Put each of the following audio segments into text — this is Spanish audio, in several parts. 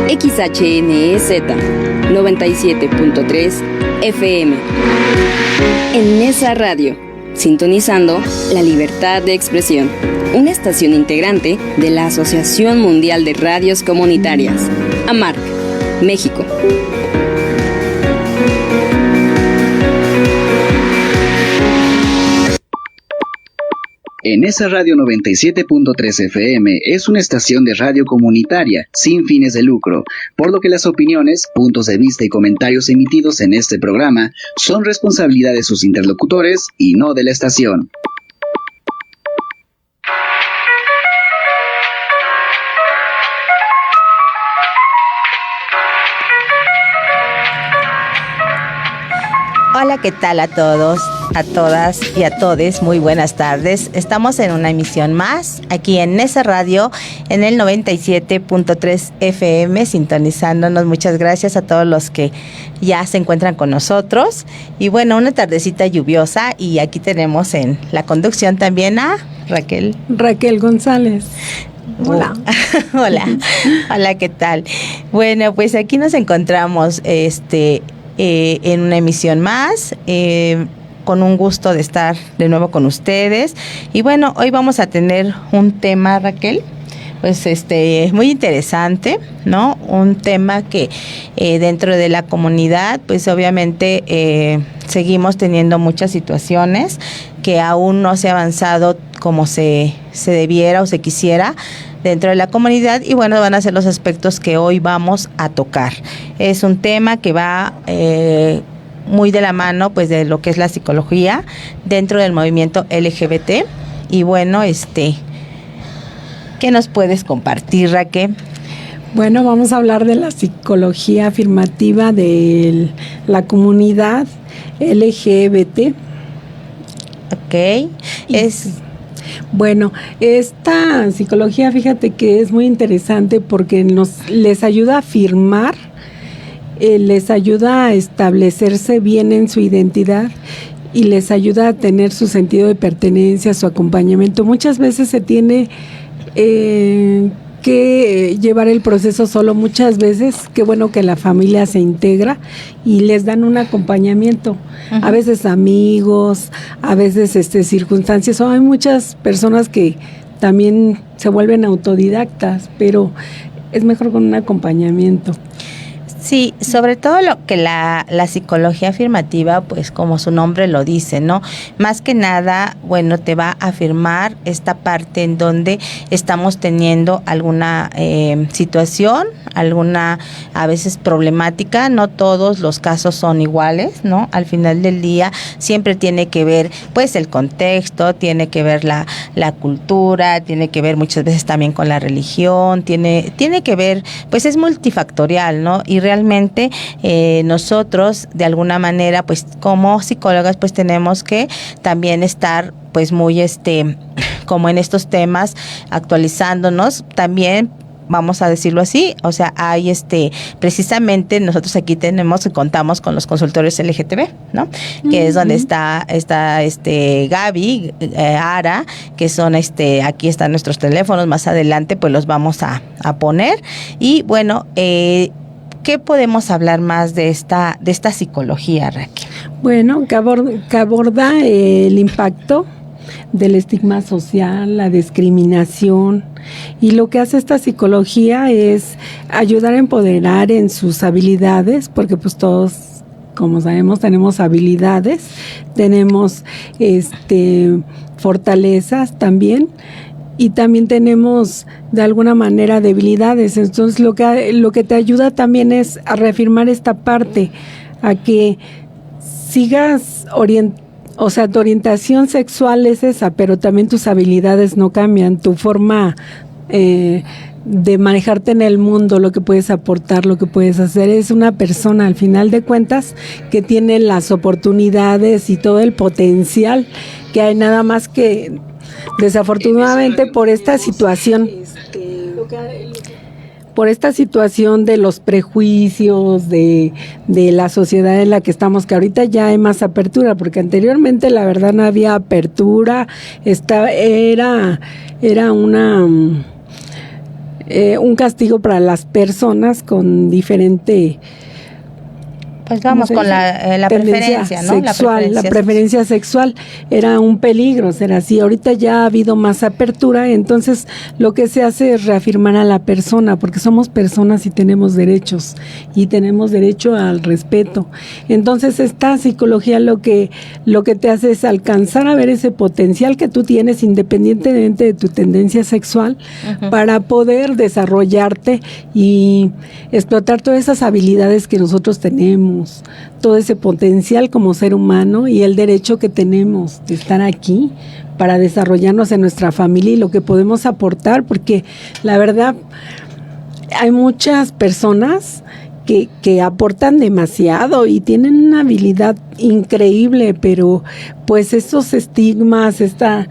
XHNEZ 97.3 FM. En esa radio, sintonizando la libertad de expresión, una estación integrante de la Asociación Mundial de Radios Comunitarias, AMARC, México. En esa radio 97.3 FM es una estación de radio comunitaria sin fines de lucro, por lo que las opiniones, puntos de vista y comentarios emitidos en este programa son responsabilidad de sus interlocutores y no de la estación. Hola, ¿qué tal a todos, a todas y a todes? Muy buenas tardes. Estamos en una emisión más aquí en esa radio en el 97.3 FM, sintonizándonos. Muchas gracias a todos los que ya se encuentran con nosotros. Y bueno, una tardecita lluviosa y aquí tenemos en la conducción también a Raquel González. Hola. Hola, ¿qué tal? Bueno, pues aquí nos encontramos en una emisión más, con un gusto de estar de nuevo con ustedes. Y bueno, hoy vamos a tener un tema, Raquel, pues muy interesante, ¿no? Un tema que dentro de la comunidad, pues obviamente seguimos teniendo muchas situaciones que aún no se ha avanzado como se debiera o se quisiera dentro de la comunidad, y bueno, van a ser los aspectos que hoy vamos a tocar. Es un tema que va muy de la mano pues de lo que es la psicología dentro del movimiento LGBT. Y bueno, ¿qué nos puedes compartir, Raquel? Bueno, vamos a hablar de la psicología afirmativa de la comunidad LGBT. Ok. Bueno, esta psicología, fíjate que es muy interesante porque les ayuda a afirmar, les ayuda a establecerse bien en su identidad y les ayuda a tener su sentido de pertenencia, su acompañamiento. Muchas veces se tiene que llevar el proceso solo. Muchas veces, qué bueno que la familia se integra y les dan un acompañamiento. Uh-huh. A veces amigos, a veces circunstancias. Hay muchas personas que también se vuelven autodidactas, pero es mejor con un acompañamiento. Sí, sobre todo lo que la psicología afirmativa, pues como su nombre lo dice, ¿no? Más que nada, bueno, te va a afirmar esta parte en donde estamos teniendo alguna situación, alguna a veces problemática. No todos los casos son iguales, ¿no? Al final del día siempre tiene que ver pues el contexto, tiene que ver la cultura, tiene que ver muchas veces también con la religión, tiene que ver, pues es multifactorial, ¿no? Y realmente nosotros de alguna manera pues como psicólogas pues tenemos que también estar pues muy como en estos temas actualizándonos también, vamos a decirlo así. O sea, hay precisamente nosotros aquí contamos con los consultorios LGTB, ¿no? Uh-huh. Que es donde está Gaby, Ara, que son aquí están nuestros teléfonos, más adelante pues los vamos a poner. Y bueno, ¿qué podemos hablar más de esta psicología, Raquel? Bueno, que aborda el impacto del estigma social, la discriminación, y lo que hace esta psicología es ayudar a empoderar en sus habilidades, porque pues todos, como sabemos, tenemos habilidades, tenemos fortalezas también, y también tenemos de alguna manera debilidades. Entonces lo que te ayuda también es a reafirmar esta parte, a que sigas o sea, tu orientación sexual es esa, pero también tus habilidades no cambian, tu forma de manejarte en el mundo, lo que puedes aportar, lo que puedes hacer. Es una persona, al final de cuentas, que tiene las oportunidades y todo el potencial que hay, nada más que desafortunadamente por esta situación de los prejuicios de la sociedad en la que estamos, que ahorita ya hay más apertura, porque anteriormente la verdad no había apertura, era una un castigo para las personas con diferente... Pues vamos con la preferencia, ¿no? Sexual, la preferencia sexual era un peligro, será así. Ahorita ya ha habido más apertura, entonces lo que se hace es reafirmar a la persona, porque somos personas y tenemos derechos, y tenemos derecho al respeto. Entonces esta psicología lo que te hace es alcanzar a ver ese potencial que tú tienes independientemente de tu tendencia sexual, para poder desarrollarte y explotar todas esas habilidades que nosotros tenemos, todo ese potencial como ser humano y el derecho que tenemos de estar aquí para desarrollarnos en nuestra familia y lo que podemos aportar, porque la verdad hay muchas personas que aportan demasiado y tienen una habilidad increíble, pero pues esos estigmas, esta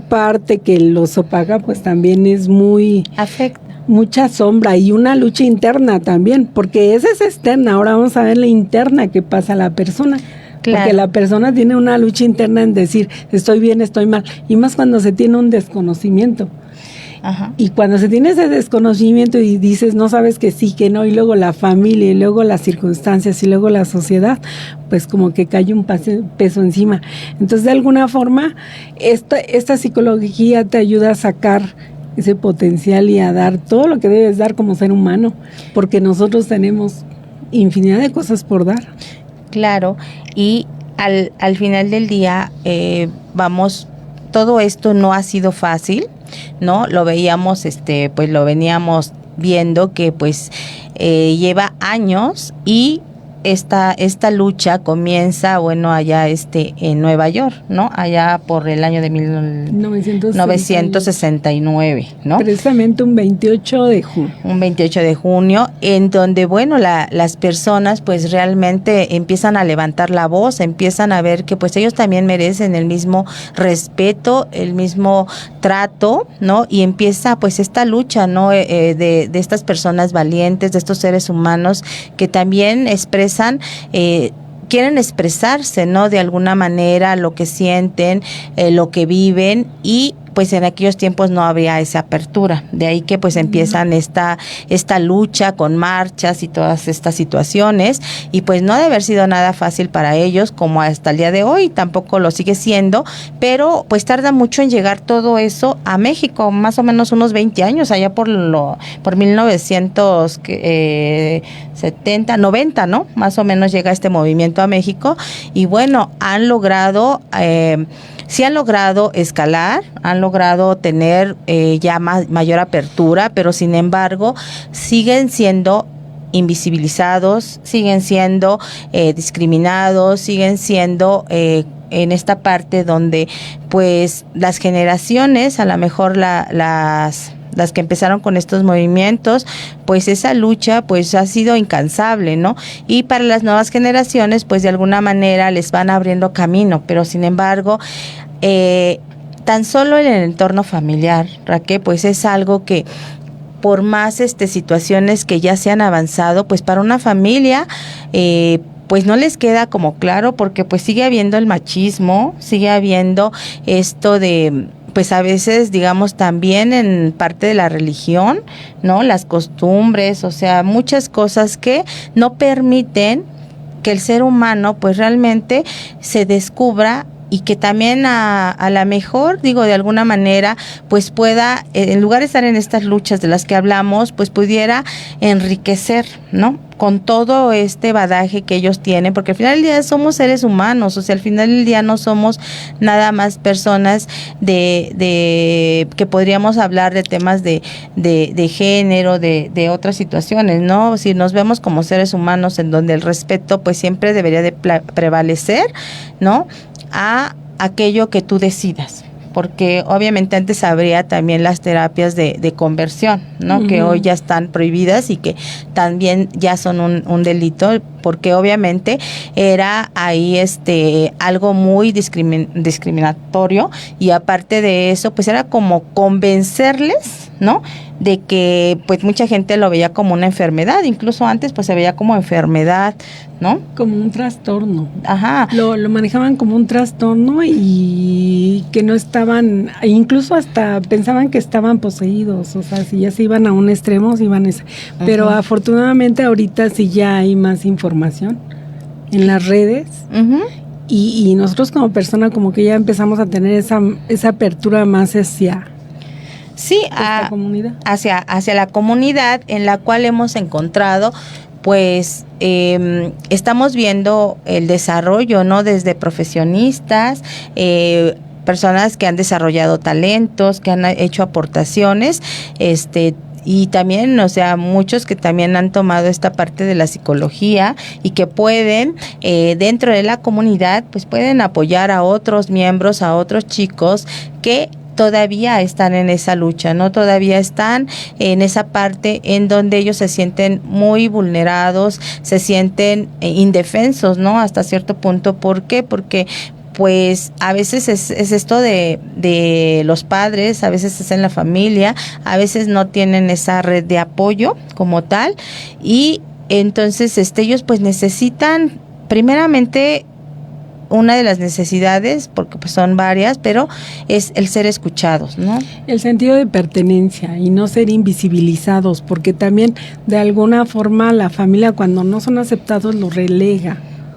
parte que los opaca, pues también es muy... afecta. Mucha sombra y una lucha interna también, porque esa es externa. Ahora vamos a ver la interna que pasa a la persona. Claro. Porque la persona tiene una lucha interna en decir, estoy bien, estoy mal, y más cuando se tiene un desconocimiento. Ajá. Y cuando se tiene ese desconocimiento y dices, no sabes que sí, que no, y luego la familia, y luego las circunstancias, y luego la sociedad, pues como que cae un peso encima. Entonces, de alguna forma, esta psicología te ayuda a sacar ese potencial y a dar todo lo que debes dar como ser humano, porque nosotros tenemos infinidad de cosas por dar. Claro, y al final del día, todo esto no ha sido fácil, ¿no? Lo veíamos, pues lo veníamos viendo que pues lleva años, y esta lucha comienza, allá en Nueva York, ¿no? Allá por el año de 1969, ¿no? Precisamente un 28 de junio. Un 28 de junio, en donde, las personas pues realmente empiezan a levantar la voz, empiezan a ver que pues ellos también merecen el mismo respeto, el mismo trato, ¿no? Y empieza pues esta lucha, ¿no? De estas personas valientes, de estos seres humanos que también quieren expresarse, ¿no? De alguna manera lo que sienten, lo que viven, y pues en aquellos tiempos no había esa apertura. De ahí que pues empiezan esta lucha con marchas y todas estas situaciones, y pues no debe haber sido nada fácil para ellos, como hasta el día de hoy tampoco lo sigue siendo, pero pues tarda mucho en llegar todo eso a México, más o menos unos 20 años, allá por 1970, 90, ¿no? Más o menos llega este movimiento a México, y han logrado... sí han logrado escalar, han logrado tener ya mayor apertura, pero sin embargo siguen siendo invisibilizados, siguen siendo discriminados, siguen siendo en esta parte donde pues las generaciones, a lo mejor las que empezaron con estos movimientos, pues esa lucha pues ha sido incansable, ¿no? Y para las nuevas generaciones pues de alguna manera les van abriendo camino, pero sin embargo tan solo en el entorno familiar, Raquel, pues es algo que por más situaciones que ya se han avanzado, pues para una familia pues no les queda como claro, porque pues sigue habiendo el machismo, sigue habiendo esto de pues a veces, digamos, también en parte de la religión, ¿no? Las costumbres, o sea, muchas cosas que no permiten que el ser humano pues realmente se descubra, y que también a la mejor, de alguna manera, pues pueda, en lugar de estar en estas luchas de las que hablamos, pues pudiera enriquecer, ¿no? Con todo este bagaje que ellos tienen, porque al final del día somos seres humanos, o sea, al final del día no somos nada más personas de que podríamos hablar de temas de género, de otras situaciones, ¿no? Si nos vemos como seres humanos, en donde el respeto pues siempre debería de prevalecer, ¿no? A aquello que tú decidas, porque obviamente antes habría también las terapias de conversión, ¿no? Uh-huh. Que hoy ya están prohibidas y que también ya son un delito, porque obviamente era ahí algo muy discriminatorio, y aparte de eso pues era como convencerles, ¿no? de que pues mucha gente lo veía como una enfermedad, incluso antes pues se veía como enfermedad, ¿no? Como un trastorno. Ajá. Lo manejaban como un trastorno y que no estaban, incluso hasta pensaban que estaban poseídos, o sea, si ya se iban a un extremo, se iban a ese. Pero afortunadamente ahorita sí ya hay más información en las redes. Y nosotros como persona como que ya empezamos a tener esa apertura más hacia esta comunidad. Hacia la comunidad, en la cual hemos encontrado pues estamos viendo el desarrollo, ¿no? Desde profesionistas, personas que han desarrollado talentos, que han hecho aportaciones, y también, o sea, muchos que también han tomado esta parte de la psicología y que pueden, dentro de la comunidad, pues pueden apoyar a otros miembros, a otros chicos que todavía están en esa lucha, ¿no? Todavía están en esa parte en donde ellos se sienten muy vulnerados, se sienten indefensos, ¿no? Hasta cierto punto. ¿Por qué? Porque pues a veces es esto de los padres, a veces es en la familia, a veces no tienen esa red de apoyo como tal, y entonces ellos pues necesitan primeramente una de las necesidades, porque pues son varias, pero es el ser escuchados, ¿no? El sentido de pertenencia y no ser invisibilizados, porque también de alguna forma la familia cuando no son aceptados los relega.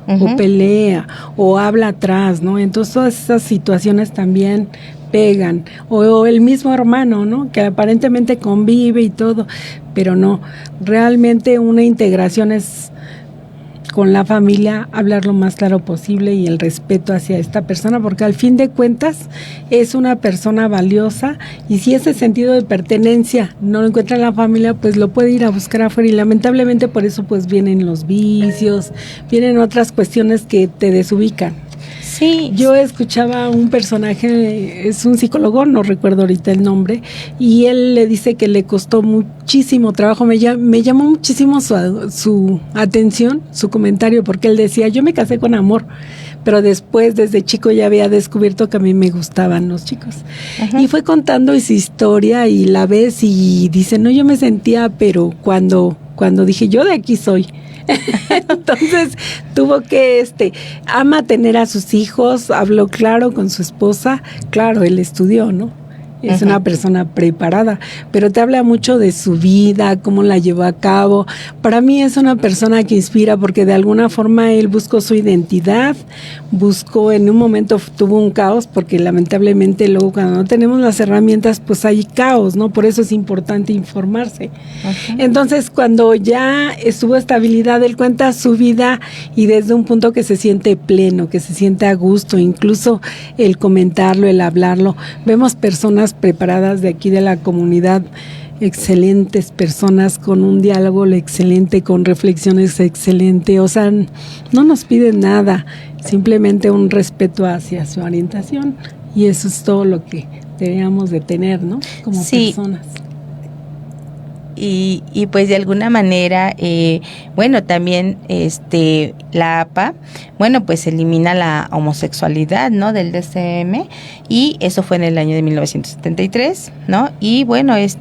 O pelea, o habla atrás, ¿no? Entonces todas esas situaciones también pegan, o el mismo hermano, ¿no? Que aparentemente convive y todo, pero no, realmente una integración es con la familia, hablar lo más claro posible y el respeto hacia esta persona, porque al fin de cuentas es una persona valiosa, y si ese sentido de pertenencia no lo encuentra en la familia, pues lo puede ir a buscar afuera, y lamentablemente por eso pues vienen los vicios, vienen otras cuestiones que te desubican. Sí. Yo escuchaba a un personaje, es un psicólogo, no recuerdo ahorita el nombre, y él le dice que le costó muchísimo trabajo. Me llamó muchísimo su atención, su comentario, porque él decía, yo me casé con amor, pero después desde chico ya había descubierto que a mí me gustaban los chicos. Y fue contando su historia y la ves y dice, no, yo me sentía, pero cuando dije, yo de aquí soy. Entonces tuvo que ama tener a sus hijos, habló claro con su esposa, claro, él estudió, ¿no? Es una persona preparada, pero te habla mucho de su vida, cómo la llevó a cabo. Para mí es una persona que inspira, porque de alguna forma él buscó su identidad, en un momento tuvo un caos, porque lamentablemente luego cuando no tenemos las herramientas, pues hay caos, ¿no? Por eso es importante informarse. Entonces, cuando ya estuvo estabilidad, él cuenta su vida y desde un punto que se siente pleno, que se siente a gusto, incluso el comentarlo, el hablarlo. Vemos personas preparadas de aquí de la comunidad, excelentes personas con un diálogo excelente, con reflexiones excelentes, o sea, no nos piden nada, simplemente un respeto hacia su orientación, y eso es todo lo que deberíamos de tener, ¿no? Como personas. Y pues de alguna manera, bueno, también la APA, bueno, pues elimina la homosexualidad, ¿no? Del DSM, y eso fue en el año de 1973, ¿no? Y bueno, es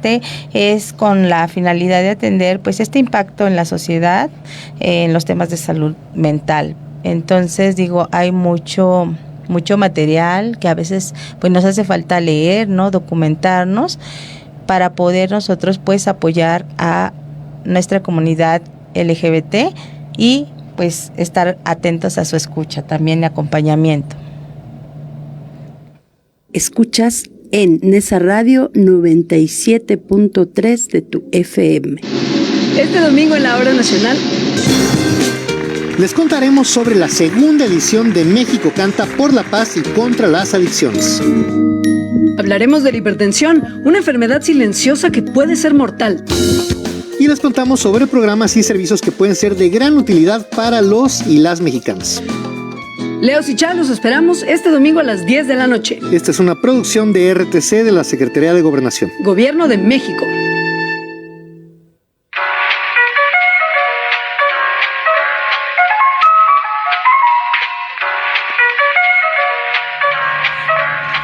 con la finalidad de atender pues este impacto en la sociedad, en los temas de salud mental. Entonces, digo, hay mucho material que a veces pues nos hace falta leer, ¿no? Documentarnos, para poder nosotros pues apoyar a nuestra comunidad LGBT y pues estar atentos a su escucha, también de acompañamiento. Escuchas en Nesa Radio 97.3 de tu FM. Este domingo en la Hora Nacional les contaremos sobre la segunda edición de México Canta por la Paz y contra las Adicciones. Hablaremos de la hipertensión, una enfermedad silenciosa que puede ser mortal. Y les contamos sobre programas y servicios que pueden ser de gran utilidad para los y las mexicanas. Leos y Chá, los esperamos este domingo a las 10 de la noche. Esta es una producción de RTC de la Secretaría de Gobernación. Gobierno de México.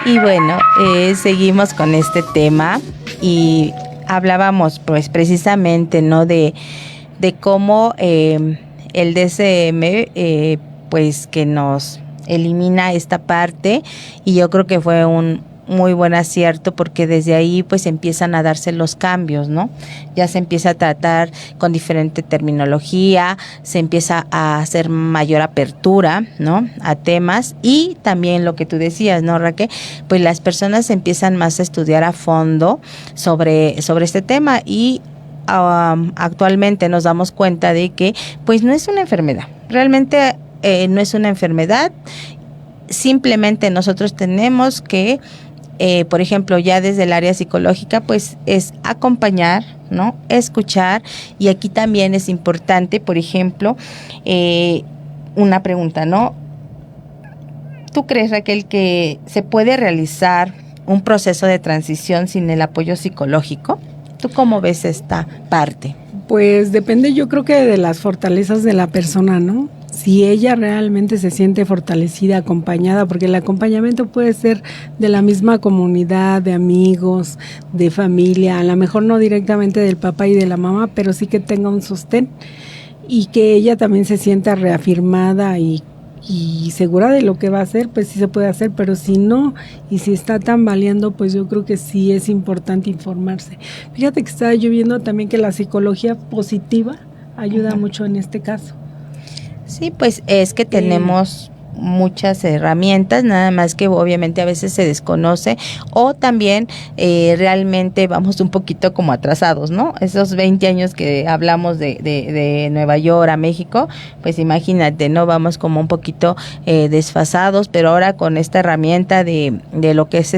Y bueno, seguimos con este tema, y hablábamos pues precisamente, ¿no? De cómo el DSM pues que nos elimina esta parte, y yo creo que fue un muy buen acierto, porque desde ahí pues empiezan a darse los cambios, ¿no? Ya se empieza a tratar con diferente terminología, se empieza a hacer mayor apertura, ¿no? A temas, y también lo que tú decías, ¿no, Raquel? Pues las personas empiezan más a estudiar a fondo sobre este tema, y actualmente nos damos cuenta de que pues no es una enfermedad, realmente no es una enfermedad, simplemente nosotros tenemos que por ejemplo, ya desde el área psicológica, pues es acompañar, ¿no? Escuchar, y aquí también es importante, por ejemplo, una pregunta, ¿no? ¿Tú crees, Raquel, que se puede realizar un proceso de transición sin el apoyo psicológico? ¿Tú cómo ves esta parte? Pues depende, yo creo que de las fortalezas de la persona, ¿no? Si ella realmente se siente fortalecida, acompañada, porque el acompañamiento puede ser de la misma comunidad, de amigos, de familia, a lo mejor no directamente del papá y de la mamá, pero sí que tenga un sostén, y que ella también se sienta reafirmada y segura de lo que va a hacer, pues sí se puede hacer, pero si no, y si está tambaleando, pues yo creo que sí es importante informarse. Fíjate que estaba yo viendo también que la psicología positiva ayuda mucho en este caso. Sí, pues es que tenemos muchas herramientas, nada más que obviamente a veces se desconoce, o también realmente vamos un poquito como atrasados, ¿no? Esos 20 años que hablamos de Nueva York a México, pues imagínate, ¿no? Vamos como un poquito desfasados, pero ahora con esta herramienta de lo que es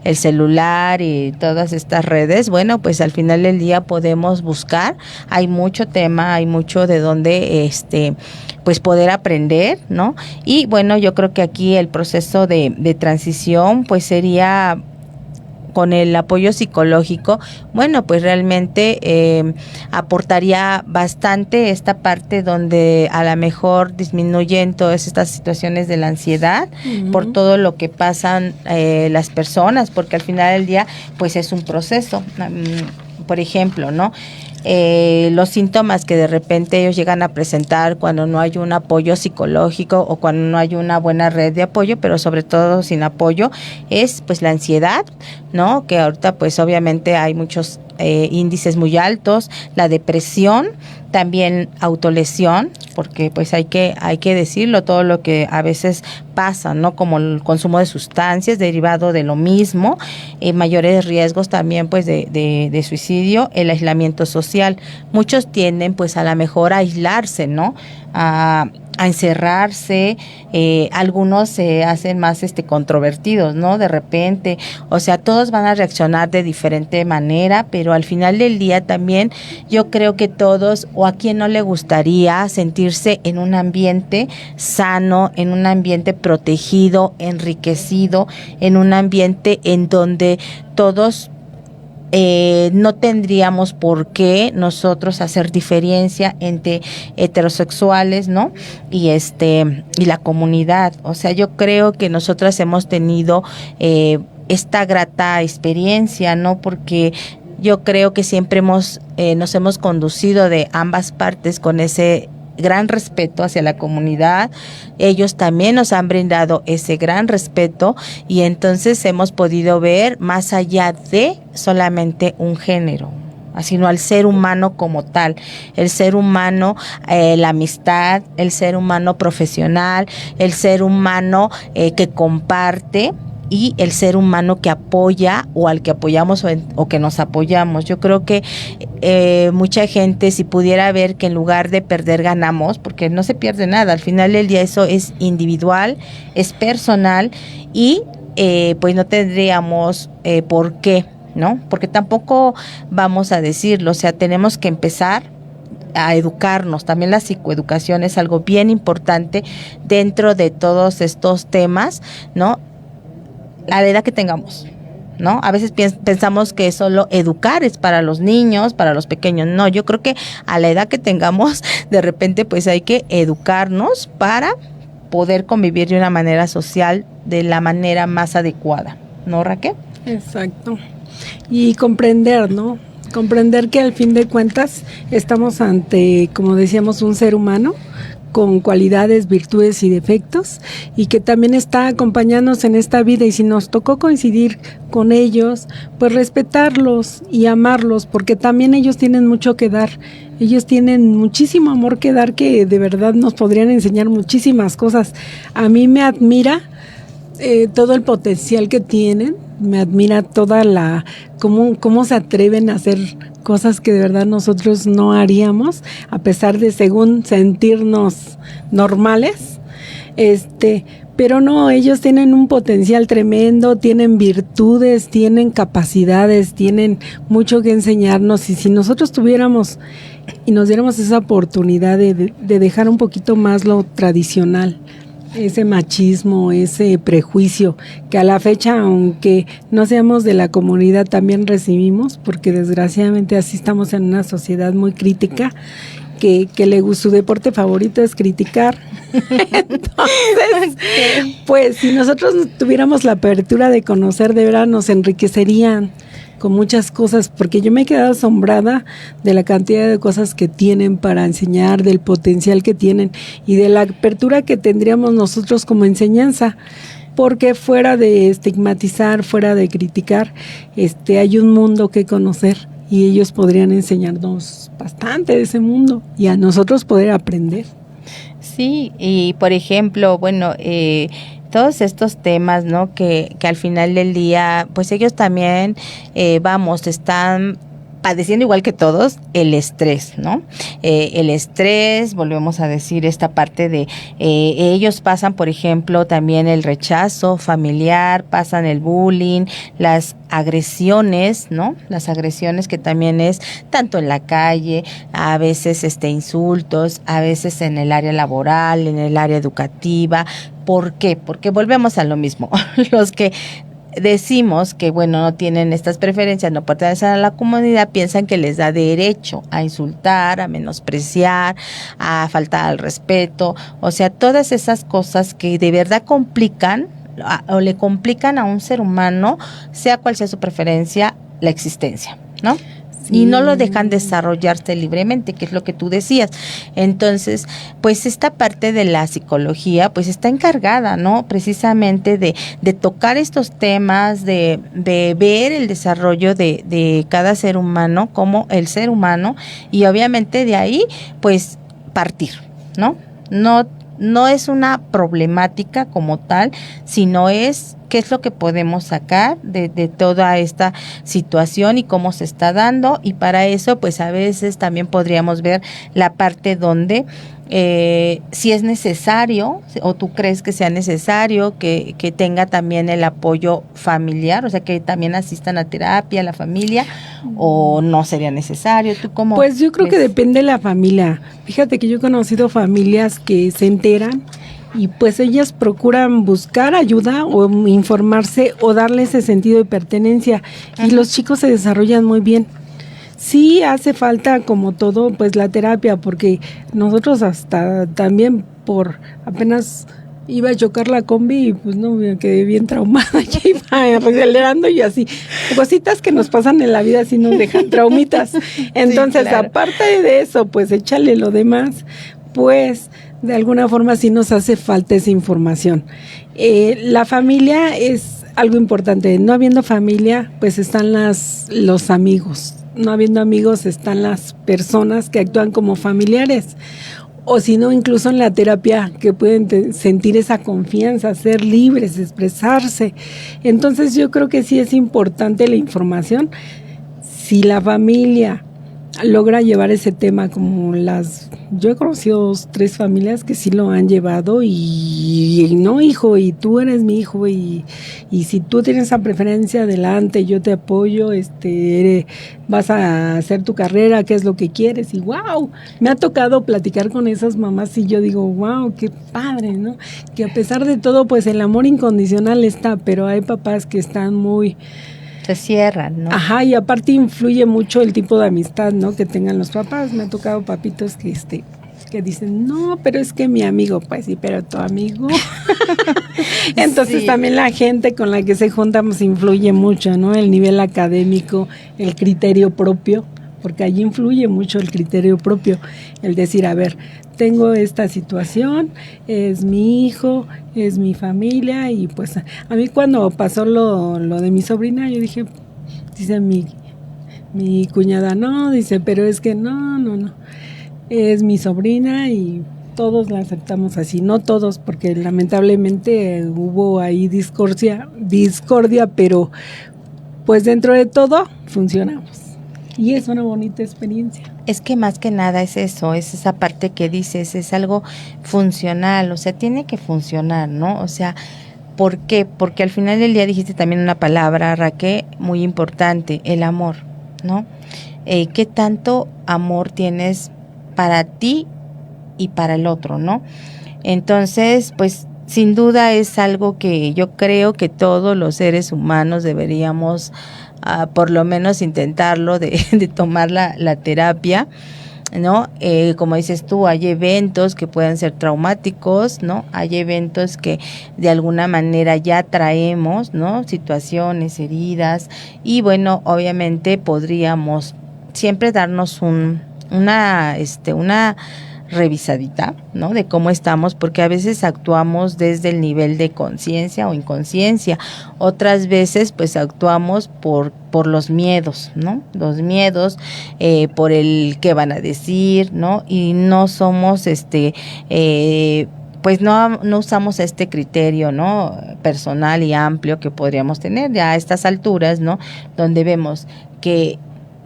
el celular y todas estas redes, bueno, pues al final del día podemos buscar, hay mucho tema, hay mucho de donde pues poder aprender, ¿no? Y bueno, yo creo que aquí el proceso de transición pues sería con el apoyo psicológico, bueno, pues realmente aportaría bastante esta parte donde a lo mejor disminuyen todas estas situaciones de la ansiedad por todo lo que pasan las personas, porque al final del día pues es un proceso. Por ejemplo, ¿no? Los síntomas que de repente ellos llegan a presentar cuando no hay un apoyo psicológico o cuando no hay una buena red de apoyo, pero sobre todo sin apoyo, es pues la ansiedad, ¿no? Que ahorita pues obviamente hay muchos índices muy altos, la depresión, también autolesión, porque pues hay que decirlo, todo lo que a veces pasa, ¿no? Como el consumo de sustancias derivado de lo mismo, mayores riesgos también pues de suicidio, el aislamiento social. Muchos tienden pues a lo mejor a aislarse, ¿no? A encerrarse, algunos se hacen más controvertidos, ¿no? De repente, o sea, todos van a reaccionar de diferente manera, pero al final del día también yo creo que todos, o a quien no le gustaría sentirse en un ambiente sano, en un ambiente protegido, enriquecido, en un ambiente en donde todos no tendríamos por qué nosotros hacer diferencia entre heterosexuales, ¿no? Y la comunidad. O sea, yo creo que nosotras hemos tenido esta grata experiencia, ¿no? Porque yo creo que siempre nos hemos conducido de ambas partes con ese gran respeto hacia la comunidad. Ellos también nos han brindado ese gran respeto, y entonces hemos podido ver más allá de solamente un género, sino al ser humano como tal, el ser humano, la amistad, el ser humano profesional, el ser humano que comparte, y el ser humano que apoya, o al que apoyamos o que nos apoyamos. Yo creo que mucha gente, si pudiera ver que en lugar de perder ganamos, porque no se pierde nada, al final del día eso es individual, es personal, y pues no tendríamos por qué, ¿no? Porque tampoco vamos a decirlo, o sea, tenemos que empezar a educarnos. También la psicoeducación es algo bien importante dentro de todos estos temas, ¿no? A la edad que tengamos, ¿no? A veces pensamos que solo educar es para los niños, para los pequeños. No, yo creo que a la edad que tengamos, de repente pues hay que educarnos para poder convivir de una manera social, de la manera más adecuada, ¿no, Raquel? Exacto. Y comprender, ¿no? Comprender que al fin de cuentas estamos ante, como decíamos, un ser humano con cualidades, virtudes y defectos, y que también está acompañándonos en esta vida, y si nos tocó coincidir con ellos, pues respetarlos y amarlos, porque también ellos tienen mucho que dar, ellos tienen muchísimo amor que dar, que de verdad nos podrían enseñar muchísimas cosas. A mí me admira todo el potencial que tienen, me admira toda la cómo se atreven a hacer cosas que de verdad nosotros no haríamos, a pesar de según sentirnos normales, pero no, ellos tienen un potencial tremendo, tienen virtudes, tienen capacidades, tienen mucho que enseñarnos, y si nosotros tuviéramos y nos diéramos esa oportunidad de dejar un poquito más lo tradicional, ese machismo, ese prejuicio que a la fecha, aunque no seamos de la comunidad, también recibimos, porque desgraciadamente así estamos en una sociedad muy crítica, que su deporte favorito es criticar. Entonces, pues si nosotros tuviéramos la apertura de conocer, de verdad nos enriquecerían con muchas cosas, porque yo me he quedado asombrada de la cantidad de cosas que tienen para enseñar, del potencial que tienen y de la apertura que tendríamos nosotros como enseñanza, porque fuera de estigmatizar, fuera de criticar, hay un mundo que conocer, y ellos podrían enseñarnos bastante de ese mundo y a nosotros poder aprender. Sí, y por ejemplo, bueno, todos estos temas, ¿no? Que al final del día, pues ellos también, están padeciendo igual que todos el estrés, ¿no? El estrés, volvemos a decir esta parte de ellos pasan, por ejemplo, también el rechazo familiar, pasan el bullying, las agresiones, ¿no? Las agresiones que también es tanto en la calle, a veces insultos, a veces en el área laboral, en el área educativa. ¿Por qué? Porque volvemos a lo mismo. Los que decimos que, bueno, no tienen estas preferencias, no pertenecen a la comunidad, piensan que les da derecho a insultar, a menospreciar, a faltar al respeto, o sea, todas esas cosas que de verdad complican o le complican a un ser humano, sea cual sea su preferencia, la existencia, ¿no? Y no lo dejan desarrollarse libremente, que es lo que tú decías. Entonces, pues esta parte de la psicología, pues está encargada, ¿no? Precisamente de tocar estos temas, de ver el desarrollo de cada ser humano como el ser humano, y obviamente de ahí, pues, partir, ¿no? No es una problemática como tal, sino es qué es lo que podemos sacar de toda esta situación y cómo se está dando, y para eso pues a veces también podríamos ver la parte donde si es necesario o tú crees que sea necesario que tenga también el apoyo familiar, o sea que también asistan a terapia la familia, o no sería necesario. ¿Tú cómo? Pues yo creo que depende de la familia. Fíjate que yo he conocido familias que se enteran y pues ellas procuran buscar ayuda o informarse o darle ese sentido de pertenencia. Ajá. Y los chicos se desarrollan muy bien. Sí hace falta, como todo, pues la terapia, porque nosotros hasta también por apenas iba a chocar la combi y pues no, me quedé bien traumada, ya iba acelerando y así. Cositas que nos pasan en la vida así nos dejan traumitas. Entonces, sí, claro. Aparte de eso, pues échale lo demás, pues de alguna forma sí nos hace falta esa información. La familia es algo importante. No habiendo familia, pues están los amigos. No habiendo amigos, están las personas que actúan como familiares. O si no, incluso en la terapia, que pueden sentir esa confianza, ser libres, expresarse. Entonces yo creo que sí es importante la información. Si la familia logra llevar ese tema como yo he conocido 3 familias que sí lo han llevado y no, hijo, y tú eres mi hijo y si tú tienes esa preferencia, adelante, yo te apoyo, vas a hacer tu carrera, qué es lo que quieres, y wow, me ha tocado platicar con esas mamás y yo digo, wow, qué padre, ¿no? Que a pesar de todo, pues el amor incondicional está, pero hay papás que están muy... se cierran, ¿no? Ajá, y aparte influye mucho el tipo de amistad, ¿no? Que tengan los papás. Me ha tocado papitos que que dicen, no, pero es que mi amigo, pues sí, pero tu amigo. Entonces también la gente con la que se junta pues influye mucho, ¿no? El nivel académico, el criterio propio, porque allí influye mucho el criterio propio, el decir, a ver, tengo esta situación, es mi hijo, es mi familia, y pues a mí cuando pasó lo de mi sobrina, yo dije, dice mi cuñada, no, dice, pero es que no, es mi sobrina y todos la aceptamos así, no todos, porque lamentablemente hubo ahí discordia, pero pues dentro de todo funcionamos y es una bonita experiencia. Es que más que nada es eso, es esa parte que dices, es algo funcional, o sea, tiene que funcionar, ¿no? O sea, ¿por qué? Porque al final del día dijiste también una palabra, Raquel, muy importante, el amor, ¿no? ¿Qué tanto amor tienes para ti y para el otro, ¿no? Entonces, pues sin duda es algo que yo creo que todos los seres humanos deberíamos por lo menos intentarlo de tomar la terapia, ¿no? Como dices tú, hay eventos que pueden ser traumáticos, ¿no? Hay eventos que de alguna manera ya traemos, ¿no? Situaciones, heridas, y bueno, obviamente podríamos siempre darnos una revisadita, ¿no? De cómo estamos, porque a veces actuamos desde el nivel de conciencia o inconsciencia, otras veces pues actuamos por los miedos, ¿no? Los miedos, por el qué van a decir, ¿no? Y no somos pues no usamos este criterio, ¿no? Personal y amplio que podríamos tener ya a estas alturas, ¿no? Donde vemos que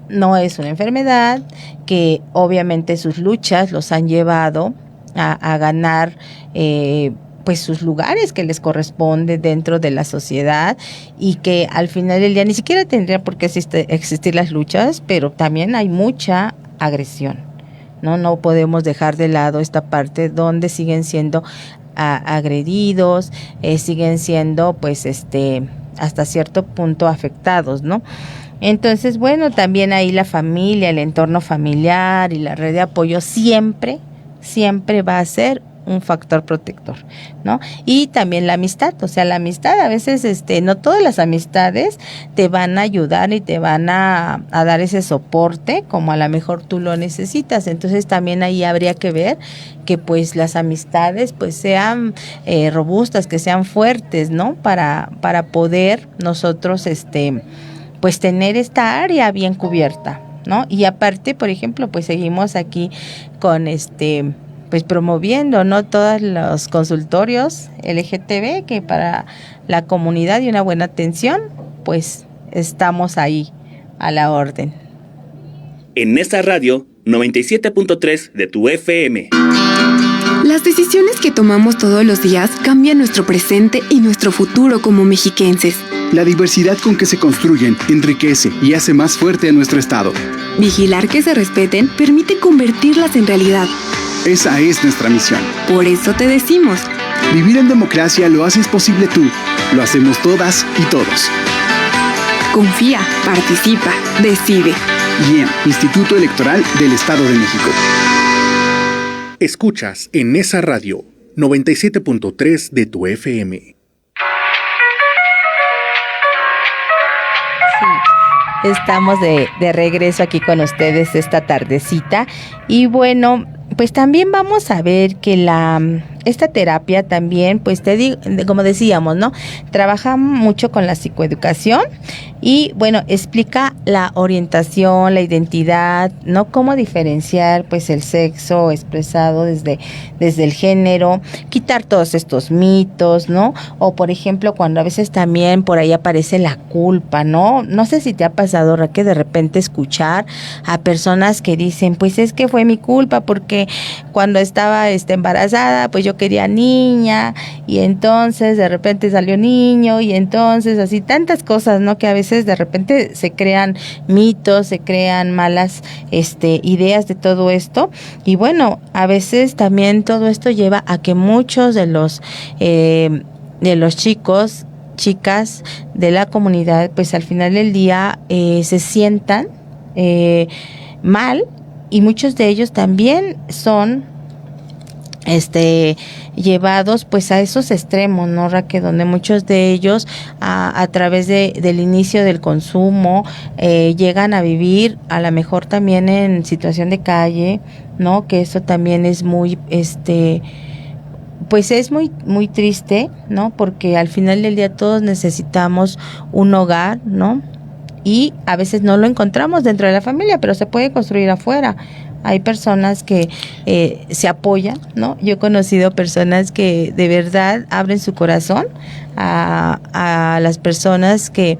no es una enfermedad, que obviamente sus luchas los han llevado a ganar pues sus lugares que les corresponde dentro de la sociedad, y que al final del día ni siquiera tendría por qué existir las luchas, pero también hay mucha agresión, ¿no? No podemos dejar de lado esta parte donde siguen siendo agredidos, siguen siendo pues hasta cierto punto afectados, ¿no? Entonces, bueno, también ahí la familia, el entorno familiar y la red de apoyo siempre va a ser un factor protector, ¿no? Y también la amistad, o sea, la amistad a veces, no todas las amistades te van a ayudar y te van a dar ese soporte como a lo mejor tú lo necesitas. Entonces también ahí habría que ver que pues las amistades pues sean robustas, que sean fuertes, ¿no? Para poder nosotros, pues tener esta área bien cubierta, ¿no? Y aparte, por ejemplo, pues seguimos aquí con pues promoviendo, ¿no? Todos los consultorios LGTB, que para la comunidad y una buena atención, pues estamos ahí a la orden. En esta radio 97.3 de tu FM. Las decisiones que tomamos todos los días cambian nuestro presente y nuestro futuro como mexiquenses. La diversidad con que se construyen enriquece y hace más fuerte a nuestro estado. Vigilar que se respeten permite convertirlas en realidad. Esa es nuestra misión. Por eso te decimos: vivir en democracia lo haces posible tú, lo hacemos todas y todos. Confía, participa, decide. IEM, Instituto Electoral del Estado de México. Escuchas en esa radio 97.3 de tu FM. Sí, estamos de regreso aquí con ustedes esta tardecita, y bueno, pues también vamos a ver que esta terapia también, pues te digo, como decíamos, ¿no? Trabaja mucho con la psicoeducación y, bueno, explica la orientación, la identidad, ¿no? Cómo diferenciar, pues, el sexo expresado desde el género, quitar todos estos mitos, ¿no? O, por ejemplo, cuando a veces también por ahí aparece la culpa, ¿no? No sé si te ha pasado, Raquel, de repente escuchar a personas que dicen, pues, es que fue mi culpa porque cuando estaba embarazada, pues yo quería niña, y entonces de repente salió niño, y entonces así tantas cosas, ¿no? Que a veces de repente se crean mitos, se crean malas ideas de todo esto, y bueno, a veces también todo esto lleva a que muchos de los chicos, chicas de la comunidad, pues al final del día se sientan mal, y muchos de ellos también son llevados pues a esos extremos, ¿no, Raquel? Donde muchos de ellos a través del inicio del consumo llegan a vivir a lo mejor también en situación de calle, ¿no? Que eso también es muy pues es muy muy triste, ¿no? Porque al final del día todos necesitamos un hogar, ¿no? Y a veces no lo encontramos dentro de la familia, pero se puede construir afuera. Hay personas que se apoyan, ¿no? Yo he conocido personas que de verdad abren su corazón a las personas que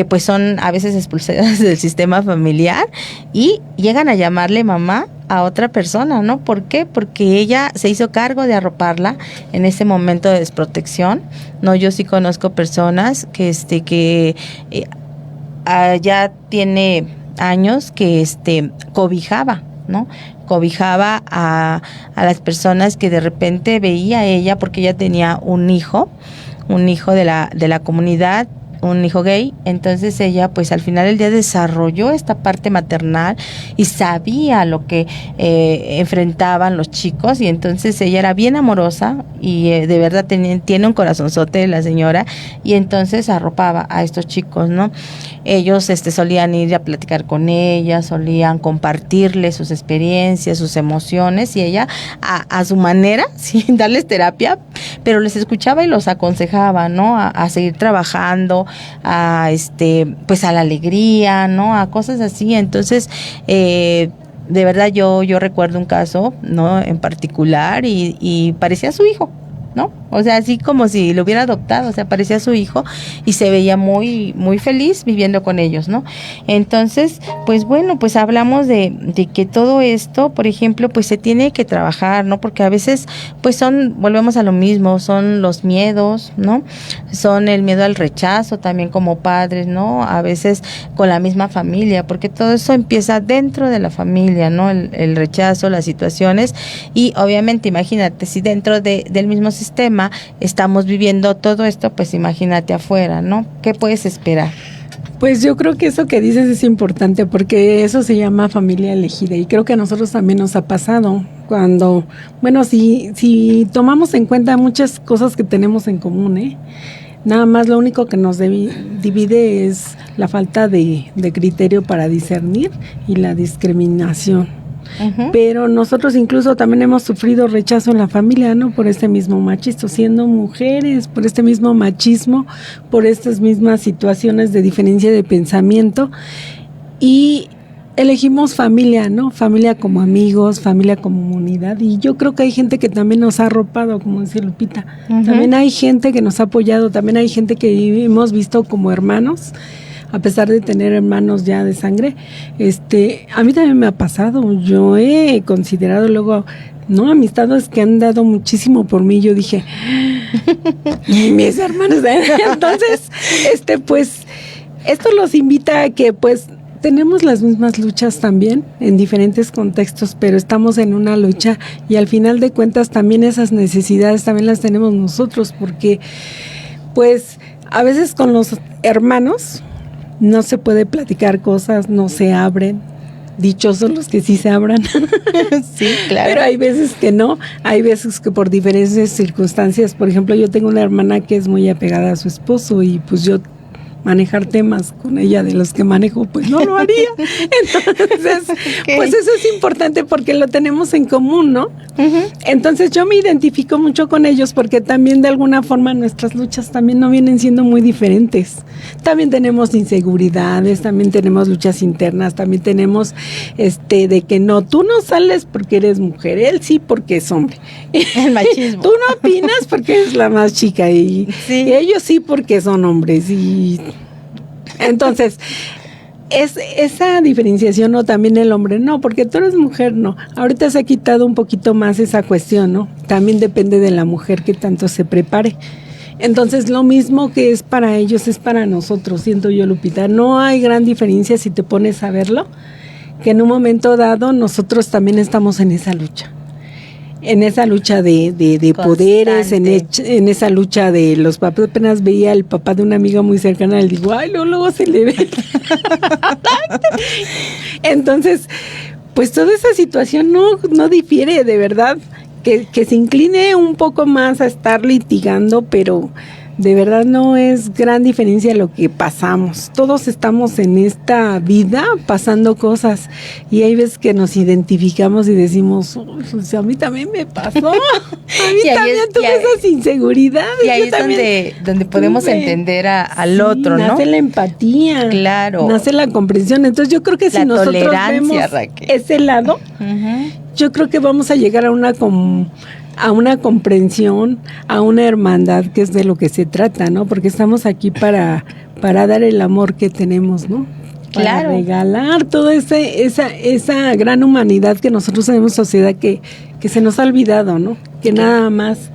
pues son a veces expulsadas del sistema familiar y llegan a llamarle mamá a otra persona, ¿no? ¿Por qué? Porque ella se hizo cargo de arroparla en ese momento de desprotección, ¿no? Yo sí conozco personas que ya tiene años que cobijaba, ¿no? Cobijaba a las personas que de repente veía ella, porque ella tenía un hijo de la comunidad, un hijo gay. Entonces ella pues al final del día desarrolló esta parte maternal y sabía lo que enfrentaban los chicos, y entonces ella era bien amorosa y de verdad tiene un corazonzote la señora, y entonces arropaba a estos chicos, ¿no? Ellos solían ir a platicar con ella, solían compartirle sus experiencias, sus emociones, y ella a su manera, sin darles terapia, pero les escuchaba y los aconsejaba, ¿no? A seguir trabajando, pues a la alegría, ¿no? A cosas así. Entonces, de verdad yo recuerdo un caso, ¿no? En particular, y parecía su hijo, ¿no? O sea, así como si lo hubiera adoptado, o sea, parecía su hijo y se veía muy muy feliz viviendo con ellos, ¿no? Entonces, pues bueno, pues hablamos de que todo esto, por ejemplo, pues se tiene que trabajar, ¿no? Porque a veces, pues volvemos a lo mismo, son los miedos, ¿no? Son el miedo al rechazo también como padres, ¿no? A veces con la misma familia, porque todo eso empieza dentro de la familia, ¿no? El rechazo, las situaciones, y obviamente imagínate, si dentro del mismo sistema estamos viviendo todo esto, pues imagínate afuera, ¿no? ¿Qué puedes esperar? Pues yo creo que eso que dices es importante, porque eso se llama familia elegida, y creo que a nosotros también nos ha pasado cuando, bueno, si tomamos en cuenta muchas cosas que tenemos en común, nada más lo único que nos divide es la falta de criterio para discernir y la discriminación. Uh-huh. Pero nosotros incluso también hemos sufrido rechazo en la familia, ¿no? Por este mismo machismo, siendo mujeres, por este mismo machismo, por estas mismas situaciones de diferencia de pensamiento, y elegimos familia, ¿no? Familia como amigos, familia como unidad, y yo creo que hay gente que también nos ha arropado, como decía Lupita. Uh-huh. También hay gente que nos ha apoyado, también hay gente que hemos visto como hermanos, a pesar de tener hermanos ya de sangre. A mí también me ha pasado. Yo he considerado luego, ¿no? Amistades que han dado muchísimo por mí. Yo dije, mis hermanos. Entonces, pues, esto los invita a que, pues, tenemos las mismas luchas también en diferentes contextos, pero estamos en una lucha, y al final de cuentas también esas necesidades también las tenemos nosotros, porque, pues, a veces con los hermanos no se puede platicar cosas, no se abren. Dichosos los que sí se abran. Sí, claro. Pero hay veces que no, hay veces que por diferentes circunstancias. Por ejemplo, yo tengo una hermana que es muy apegada a su esposo, y pues yo manejar temas con ella de los que manejo, pues no lo haría. Entonces, okay, pues eso es importante porque lo tenemos en común, ¿no? Uh-huh. Entonces yo me identifico mucho con ellos, porque también de alguna forma nuestras luchas también no vienen siendo muy diferentes. También tenemos inseguridades, también tenemos luchas internas, también tenemos de que no, tú no sales porque eres mujer, él sí porque es hombre. El machismo. Tú no opinas porque eres la más chica, y ellos sí porque son hombres, y entonces es esa diferenciación, ¿no? También el hombre, no, porque tú eres mujer, no. Ahorita se ha quitado un poquito más esa cuestión, ¿no? También depende de la mujer que tanto se prepare. Entonces lo mismo que es para ellos es para nosotros, siento yo, Lupita. No hay gran diferencia si te pones a verlo, que en un momento dado nosotros también estamos en esa lucha. En esa lucha de poderes, en esa lucha de los papás. Apenas veía al papá de una amiga muy cercana, le digo, ay, luego se le ve. Entonces, pues toda esa situación no difiere, de verdad, que se incline un poco más a estar litigando, pero de verdad no es gran diferencia lo que pasamos. Todos estamos en esta vida pasando cosas y hay veces que nos identificamos y decimos, pues a mí también me pasó, a mí también tuve esas inseguridades. Y ahí es donde podemos entender al otro, ¿no? Nace la empatía. Claro. Nace la comprensión. Entonces yo creo que si nosotros vemos ese lado, yo creo que vamos a llegar a una comprensión, a una hermandad, que es de lo que se trata, ¿no? Porque estamos aquí para dar el amor que tenemos, ¿no? Para regalar toda esa gran humanidad que nosotros tenemos, sociedad que se nos ha olvidado, ¿no? Que nada más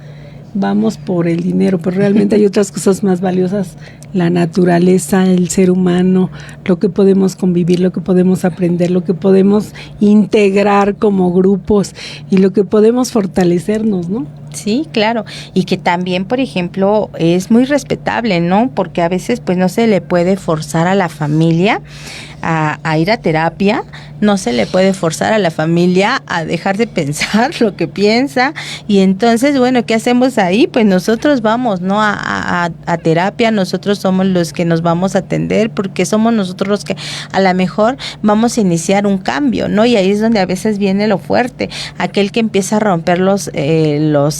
vamos por el dinero, pero realmente hay otras cosas más valiosas, la naturaleza, el ser humano, lo que podemos convivir, lo que podemos aprender, lo que podemos integrar como grupos y lo que podemos fortalecernos, ¿no? Sí, claro, y que también, por ejemplo, es muy respetable, ¿no? Porque a veces pues no se le puede forzar a la familia a ir a terapia, no se le puede forzar a la familia a dejar de pensar lo que piensa, y entonces, bueno, ¿qué hacemos ahí? Pues nosotros vamos, ¿no? A terapia, nosotros somos los que nos vamos a atender, porque somos nosotros los que a lo mejor vamos a iniciar un cambio, ¿no? Y ahí es donde a veces viene lo fuerte, aquel que empieza a romper los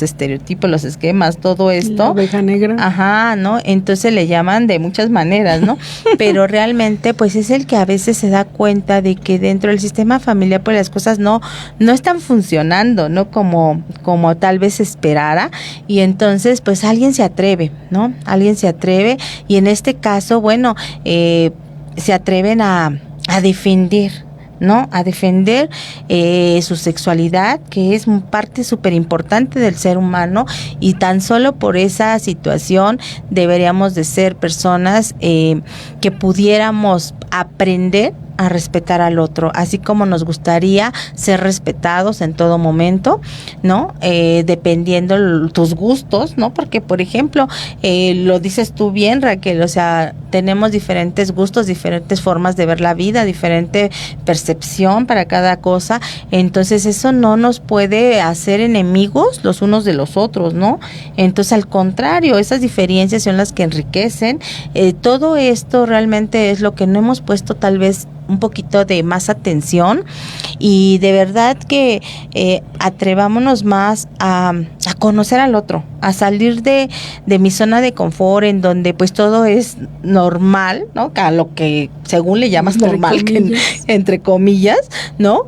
estereotipos, los esquemas, todo esto. La oveja negra. Ajá, ¿no? Entonces le llaman de muchas maneras, ¿no? Pero realmente, pues es el que a veces se da cuenta de que dentro del sistema familiar, pues las cosas no están funcionando, ¿no? Como tal vez se esperara, y entonces, pues alguien se atreve, ¿no? Alguien se atreve, y en este caso, bueno, se atreven a defender, ¿no? A defender su sexualidad, que es parte súper importante del ser humano, y tan solo por esa situación deberíamos de ser personas que pudiéramos aprender a respetar al otro, así como nos gustaría ser respetados en todo momento, ¿no? Dependiendo tus gustos, ¿no? Porque, por ejemplo, lo dices tú bien, Raquel, o sea, tenemos diferentes gustos, diferentes formas de ver la vida, diferente percepción para cada cosa, entonces eso no nos puede hacer enemigos los unos de los otros, ¿no? Entonces, al contrario, esas diferencias son las que enriquecen. Todo esto realmente es lo que no hemos puesto tal vez un poquito de más atención, y de verdad que atrevámonos más a conocer al otro, a salir de mi zona de confort, en donde pues todo es normal, ¿no? A lo que según le llamas normal, que entre comillas, ¿no?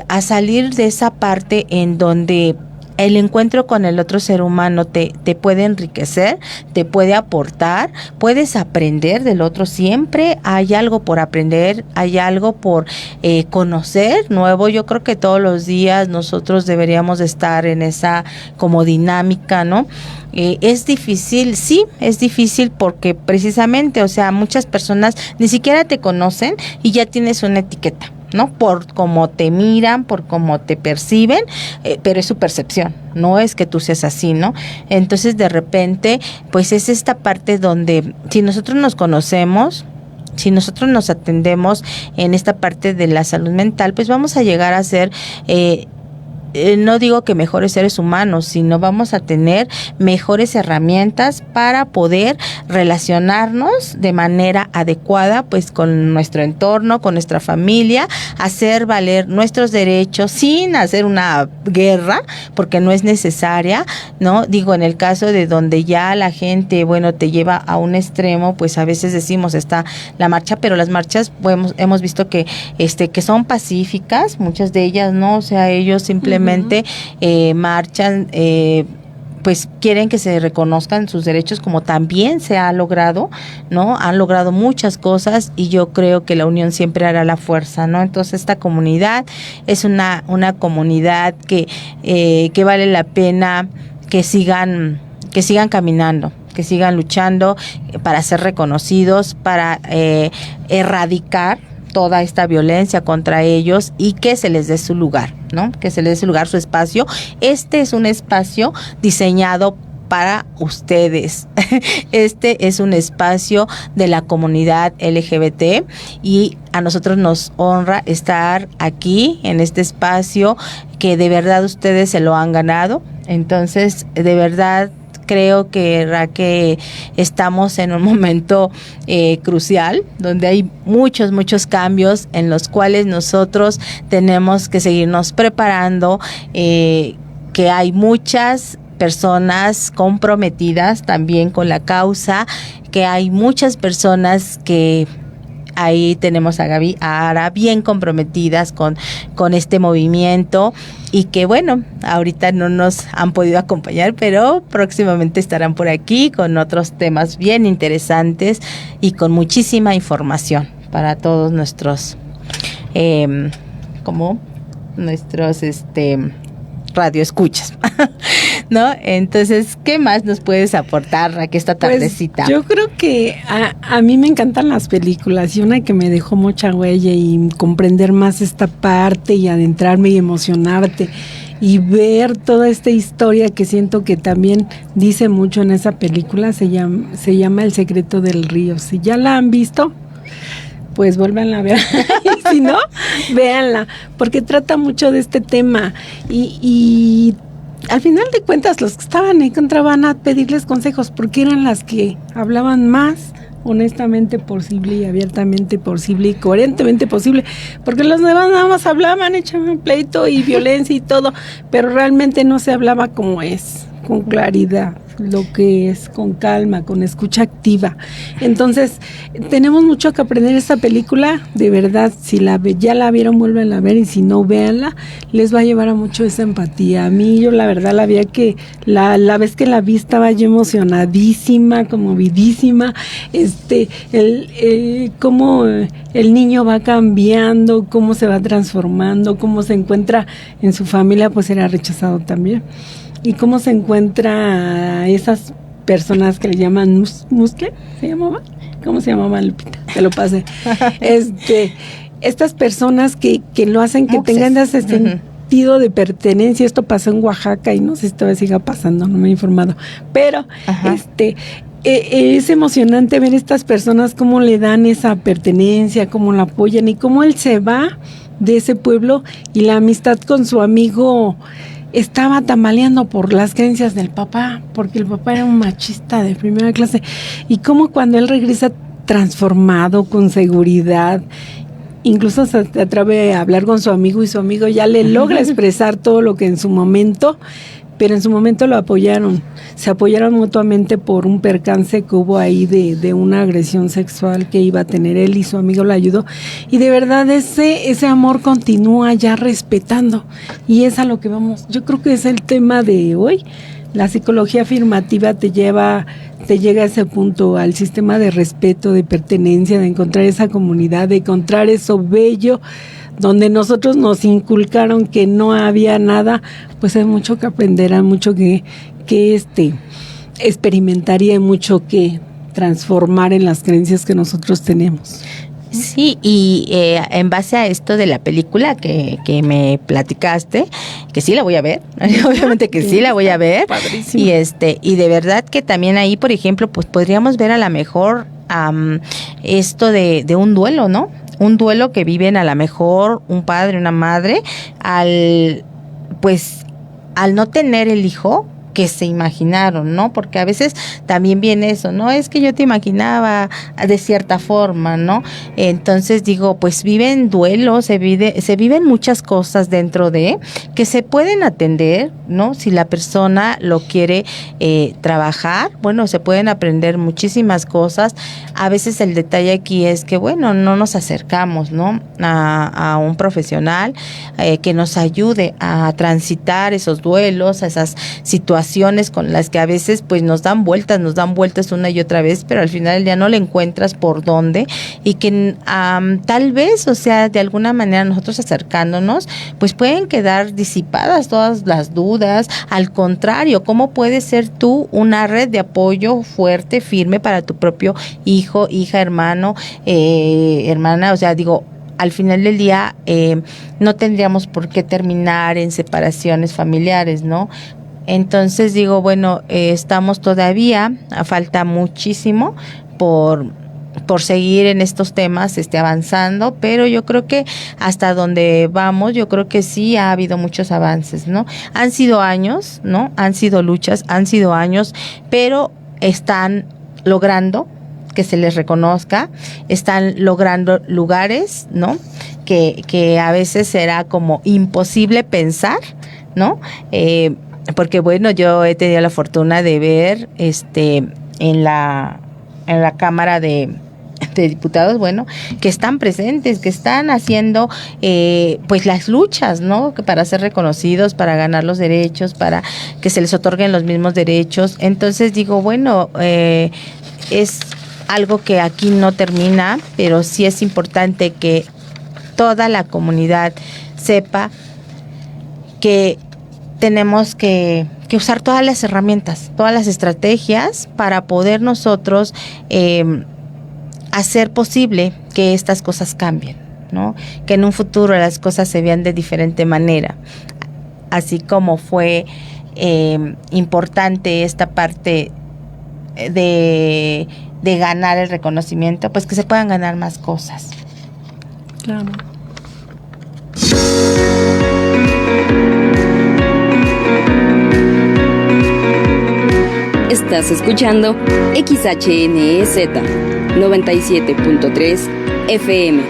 A salir de esa parte en donde el encuentro con el otro ser humano te puede enriquecer, te puede aportar, puedes aprender del otro, siempre hay algo por aprender, hay algo por conocer nuevo. Yo creo que todos los días nosotros deberíamos estar en esa como dinámica, ¿no? Es difícil, sí, es difícil porque precisamente, o sea, muchas personas ni siquiera te conocen y ya tienes una etiqueta, ¿no? Por cómo te miran, por cómo te perciben, pero es su percepción, no es que tú seas así, ¿no? Entonces, de repente, pues es esta parte donde si nosotros nos conocemos, si nosotros nos atendemos en esta parte de la salud mental, pues vamos a llegar a ser no digo que mejores seres humanos, sino vamos a tener mejores herramientas para poder relacionarnos de manera adecuada pues con nuestro entorno, con nuestra familia, hacer valer nuestros derechos sin hacer una guerra, porque no es necesaria, ¿no? Digo, en el caso de donde ya la gente, bueno, te lleva a un extremo, pues a veces decimos está la marcha, pero las marchas hemos visto que son pacíficas, muchas de ellas, ¿no? O sea, ellos simplemente marchan, pues quieren que se reconozcan sus derechos, como también se ha logrado, ¿no? Han logrado muchas cosas y yo creo que la unión siempre hará la fuerza, ¿no? Entonces esta comunidad es una comunidad que vale la pena que sigan caminando, que sigan luchando para ser reconocidos, para erradicar toda esta violencia contra ellos y que se les dé su lugar, ¿no? Que se les dé su lugar, su espacio. Este es un espacio diseñado para ustedes. Este es un espacio de la comunidad LGBT y a nosotros nos honra estar aquí en este espacio que de verdad ustedes se lo han ganado. Entonces, de verdad, creo que, Raquel, estamos en un momento crucial, donde hay muchos cambios en los cuales nosotros tenemos que seguirnos preparando, que hay muchas personas comprometidas también con la causa, que hay muchas personas que ahí tenemos a Gaby, a Ara, bien comprometidas con este movimiento y que bueno, ahorita no nos han podido acompañar, pero próximamente estarán por aquí con otros temas bien interesantes y con muchísima información para todos nuestros radio escuchas, ¿no? Entonces, ¿qué más nos puedes aportar, Raquel, esta tardecita? Pues yo creo que a mí me encantan las películas y una que me dejó mucha huella y comprender más esta parte y adentrarme y emocionarte y ver toda esta historia que siento que también dice mucho en esa película, se llama El secreto del río. Si ya la han visto, pues vuélvanla a ver. Y si no, véanla, porque trata mucho de este tema y al final de cuentas los que estaban en contra van a pedirles consejos porque eran las que hablaban más honestamente posible y abiertamente posible y coherentemente posible, porque los demás nada más hablaban, echaban pleito y violencia y todo, pero realmente no se hablaba como es, con claridad, lo que es, con calma, con escucha activa. Entonces, tenemos mucho que aprender de esta película, de verdad, si ya la vieron, vuelven a ver, y si no, véanla, les va a llevar a mucho esa empatía. A mí, yo la verdad, la vez que la vi estaba yo emocionadísima, conmovidísima, cómo el niño va cambiando, cómo se va transformando, cómo se encuentra en su familia, pues era rechazado también. Y cómo se encuentra esas personas que le llaman muscle, ¿se llamaban? ¿Cómo se llamaban, Lupita? Te lo pasé. Estas personas que lo hacen que tengan ese sentido de pertenencia. Esto pasó en Oaxaca y no sé si todavía siga pasando, no me he informado. Pero es emocionante ver estas personas cómo le dan esa pertenencia, cómo la apoyan y cómo él se va de ese pueblo y la amistad con su amigo estaba tambaleando por las creencias del papá, porque el papá era un machista de primera clase, y cómo cuando él regresa transformado, con seguridad, incluso se atreve a hablar con su amigo y su amigo ya le logra expresar todo lo que en su momento, pero en su momento lo apoyaron, se apoyaron mutuamente por un percance que hubo ahí de una agresión sexual que iba a tener él y su amigo lo ayudó, y de verdad ese amor continúa ya respetando, y es a lo que vamos. Yo creo que es el tema de hoy. La psicología afirmativa te llega a ese punto, al sistema de respeto, de pertenencia, de encontrar esa comunidad, de encontrar eso bello donde nosotros nos inculcaron que no había nada. Pues hay mucho que aprender, hay mucho que experimentar y hay mucho que transformar en las creencias que nosotros tenemos. Sí, y en base a esto de la película que me platicaste, que sí la voy a ver, obviamente que sí la voy a ver, padrísimo. Y de verdad que también ahí, por ejemplo, pues podríamos ver a lo mejor esto de un duelo, ¿no? Un duelo que viven a lo mejor un padre, una madre, al no tener el hijo que se imaginaron, ¿no? Porque a veces también viene eso, ¿no? Es que yo te imaginaba de cierta forma, ¿no? Entonces digo, pues viven duelos, se viven muchas cosas dentro de que se pueden atender, ¿no? Si la persona lo quiere trabajar, bueno, se pueden aprender muchísimas cosas. A veces el detalle aquí es que, bueno, no nos acercamos, ¿no? A un profesional que nos ayude a transitar esos duelos, a esas situaciones con las que a veces pues nos dan vueltas una y otra vez, pero al final ya no le encuentras por dónde, y que tal vez, o sea, de alguna manera nosotros acercándonos, pues pueden quedar disipadas todas las dudas. Al contrario, ¿cómo puedes ser tú una red de apoyo fuerte, firme para tu propio hijo, hija, hermano, hermana? O sea, digo, al final del día no tendríamos por qué terminar en separaciones familiares, ¿no? Entonces digo, bueno, estamos todavía, falta muchísimo por seguir en estos temas, avanzando, pero yo creo que hasta donde vamos, yo creo que sí ha habido muchos avances, ¿no? Han sido años, ¿no? Han sido luchas, han sido años, pero están logrando que se les reconozca, están logrando lugares, ¿no? Que a veces será como imposible pensar, ¿no? Porque bueno, yo he tenido la fortuna de ver en la Cámara de Diputados, bueno, que están presentes, que están haciendo pues las luchas, ¿no? Que para ser reconocidos, para ganar los derechos, para que se les otorguen los mismos derechos. Entonces digo, bueno, es algo que aquí no termina, pero sí es importante que toda la comunidad sepa que tenemos que usar todas las herramientas, todas las estrategias para poder nosotros hacer posible que estas cosas cambien, ¿no? Que en un futuro las cosas se vean de diferente manera. Así como fue importante esta parte de ganar el reconocimiento, pues que se puedan ganar más cosas. Claro. Estás escuchando XHNEZ 97.3 FM.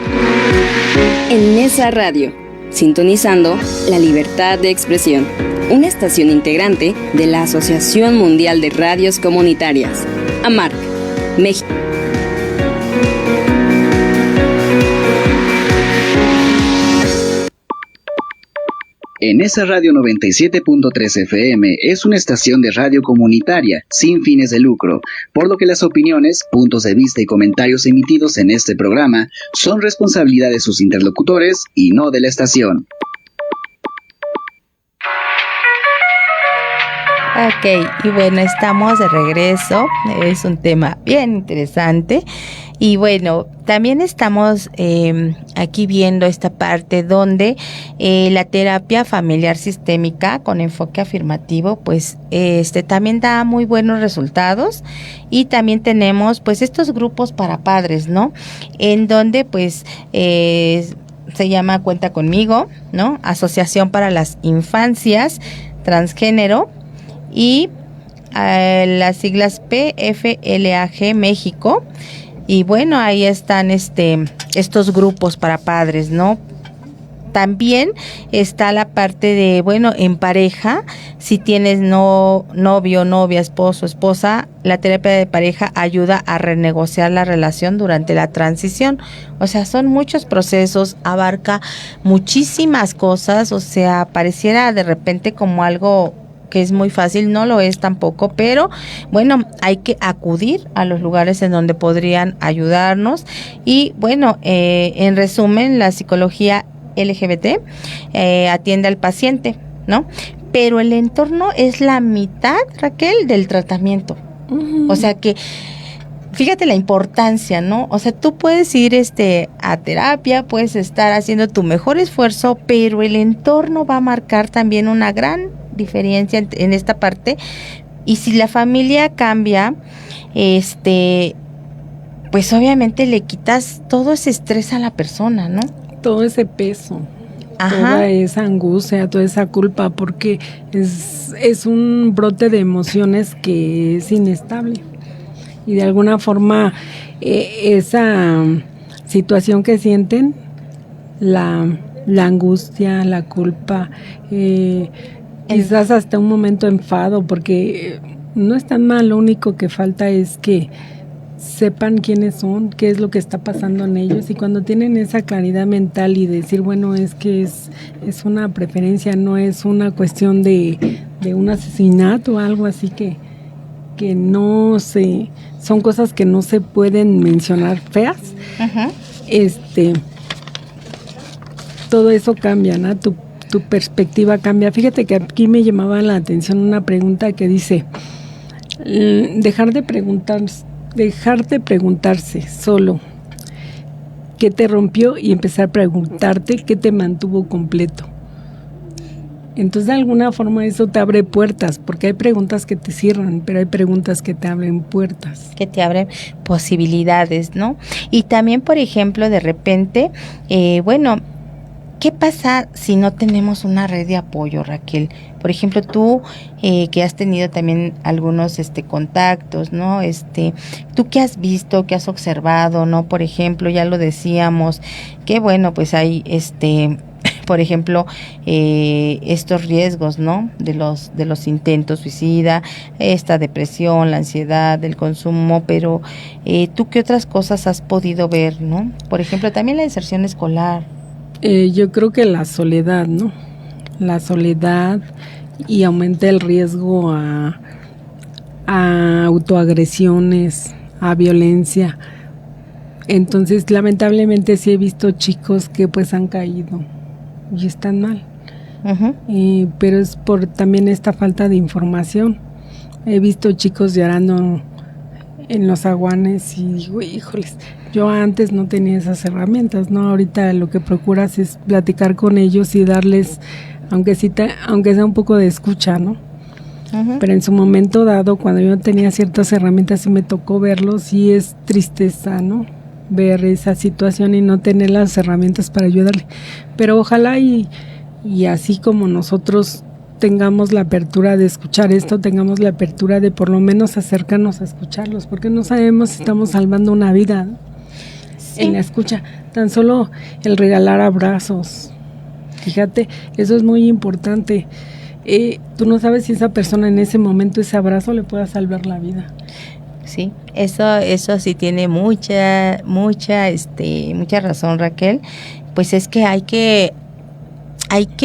En Nesa Radio, sintonizando la libertad de expresión, una estación integrante de la Asociación Mundial de Radios Comunitarias, AMARC, México. Nesa Radio 97.3 FM es una estación de radio comunitaria sin fines de lucro, por lo que las opiniones, puntos de vista y comentarios emitidos en este programa son responsabilidad de sus interlocutores y no de la estación. Ok, y bueno, estamos de regreso. Es un tema bien interesante. Y bueno, también estamos aquí viendo esta parte donde la terapia familiar sistémica con enfoque afirmativo, pues también da muy buenos resultados. Y también tenemos pues estos grupos para padres, ¿no? En donde pues se llama Cuenta Conmigo, ¿no? Asociación para las Infancias Transgénero y las siglas PFLAG México. Y bueno, ahí están estos grupos para padres, ¿no? También está la parte de, bueno, en pareja, si tienes novio, novia, esposo, esposa, la terapia de pareja ayuda a renegociar la relación durante la transición. O sea, son muchos procesos, abarca muchísimas cosas, o sea, pareciera de repente como algo que es muy fácil, no lo es tampoco, pero bueno, hay que acudir a los lugares en donde podrían ayudarnos. Y bueno, en resumen, la psicología LGBT atiende al paciente, ¿no? Pero el entorno es la mitad, Raquel, del tratamiento. Uh-huh. O sea que fíjate la importancia, ¿no? O sea, tú puedes ir a terapia, puedes estar haciendo tu mejor esfuerzo, pero el entorno va a marcar también una gran diferencia en esta parte. Y si la familia cambia, pues obviamente le quitas todo ese estrés a la persona, ¿no? Todo ese peso. Ajá. Toda esa angustia, toda esa culpa, porque es un brote de emociones que es inestable. Y de alguna forma esa situación que sienten, la angustia, la culpa, quizás hasta un momento enfado, porque no es tan mal, lo único que falta es que sepan quiénes son, qué es lo que está pasando en ellos, y cuando tienen esa claridad mental y decir, bueno, es que es una preferencia, no es una cuestión de un asesinato o algo así, que no se, son cosas que no se pueden mencionar feas. Uh-huh. Todo eso cambia, ¿no? Tu perspectiva cambia. Fíjate que aquí me llamaba la atención una pregunta que dice, dejarte preguntarse solo qué te rompió y empezar a preguntarte qué te mantuvo completo. Entonces, de alguna forma eso te abre puertas, porque hay preguntas que te cierran, pero hay preguntas que te abren puertas. Que te abren posibilidades, ¿no? Y también, por ejemplo, de repente, ¿qué pasa si no tenemos una red de apoyo, Raquel? Por ejemplo, tú que has tenido también algunos contactos, ¿no? ¿Tú qué has visto, qué has observado, ¿no? Por ejemplo, ya lo decíamos, que bueno, pues hay por ejemplo, estos riesgos, ¿no? De los intentos suicida, esta depresión, la ansiedad, el consumo, pero ¿tú qué otras cosas has podido ver, ¿no? Por ejemplo, también la deserción escolar. Yo creo que la soledad, ¿no? La soledad y aumenta el riesgo a autoagresiones, a violencia. Entonces, lamentablemente sí he visto chicos que pues han caído y están mal. Uh-huh. Pero es por también esta falta de información. He visto chicos llorando en los aguanes y digo, híjoles, yo antes no tenía esas herramientas, ¿no? Ahorita lo que procuras es platicar con ellos y darles, aunque sea un poco de escucha, ¿no? Uh-huh. Pero en su momento dado, cuando yo tenía ciertas herramientas y me tocó verlos, y es tristeza, ¿no? Ver esa situación y no tener las herramientas para ayudarle. Pero ojalá y así como nosotros tengamos la apertura de escuchar esto, tengamos la apertura de por lo menos acercarnos a escucharlos, porque no sabemos si estamos salvando una vida, ¿no? Sí. En la escucha, tan solo el regalar abrazos, fíjate, eso es muy importante. Tú no sabes si esa persona en ese momento, ese abrazo le pueda salvar la vida. Sí, eso sí tiene mucha razón, Raquel. Pues es que hay que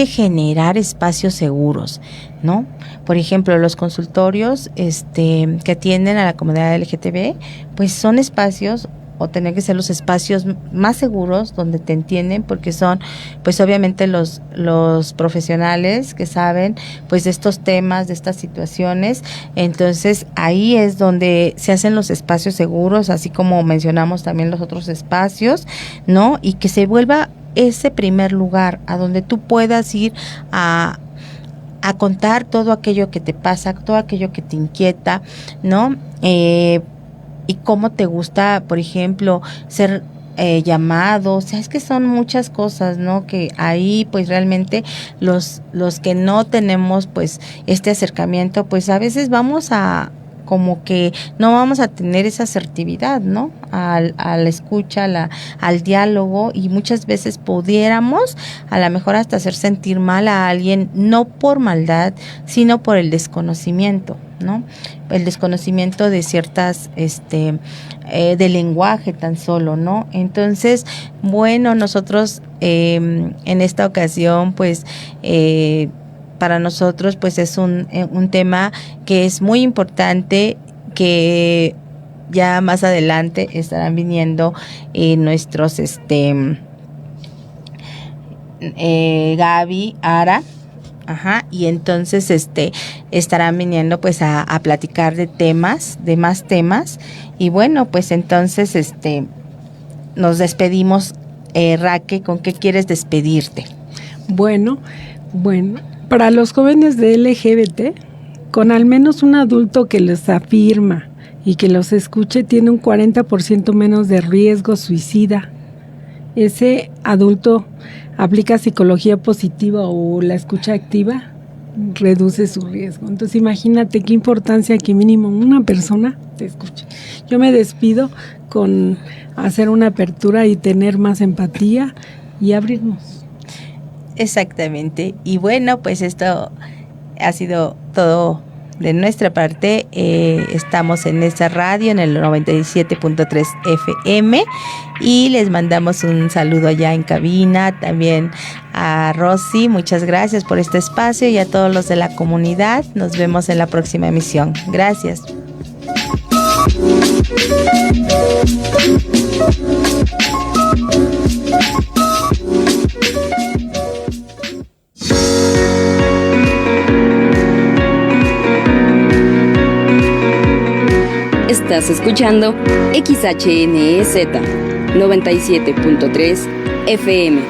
generar espacios seguros, ¿no? Por ejemplo, los consultorios que atienden a la comunidad LGTB, pues son espacios, o tener que ser los espacios más seguros donde te entienden, porque son pues obviamente los profesionales que saben pues de estos temas, de estas situaciones. Entonces ahí es donde se hacen los espacios seguros, así como mencionamos también los otros espacios, ¿no? Y que se vuelva ese primer lugar a donde tú puedas ir a contar todo aquello que te pasa, todo aquello que te inquieta, ¿no? Y cómo te gusta, por ejemplo, ser llamado, o sea, es que son muchas cosas, ¿no? Que ahí pues realmente los que no tenemos pues este acercamiento, pues a veces vamos a como que no vamos a tener esa asertividad, ¿no? A la escucha, al diálogo, y muchas veces pudiéramos a lo mejor hasta hacer sentir mal a alguien, no por maldad, sino por el desconocimiento, ¿no? El desconocimiento de ciertas, de lenguaje tan solo, ¿no? Entonces, bueno, nosotros en esta ocasión, pues, para nosotros pues es un tema que es muy importante, que ya más adelante estarán viniendo nuestros Gaby, Ara, y entonces estarán viniendo pues a platicar de más temas, y bueno, pues entonces nos despedimos. Raque, ¿con qué quieres despedirte? Bueno, para los jóvenes de LGBT, con al menos un adulto que les afirma y que los escuche, tiene un 40% menos de riesgo suicida. Ese adulto aplica psicología positiva o la escucha activa, reduce su riesgo. Entonces imagínate qué importancia que mínimo una persona te escuche. Yo me despido con hacer una apertura y tener más empatía y abrirnos. Exactamente. Y bueno, pues esto ha sido todo de nuestra parte. Estamos en esta radio, en el 97.3 FM, y les mandamos un saludo allá en cabina, también a Rosy, muchas gracias por este espacio, y a todos los de la comunidad. Nos vemos en la próxima emisión. Gracias. Estás escuchando XHNEZ 97.3 FM.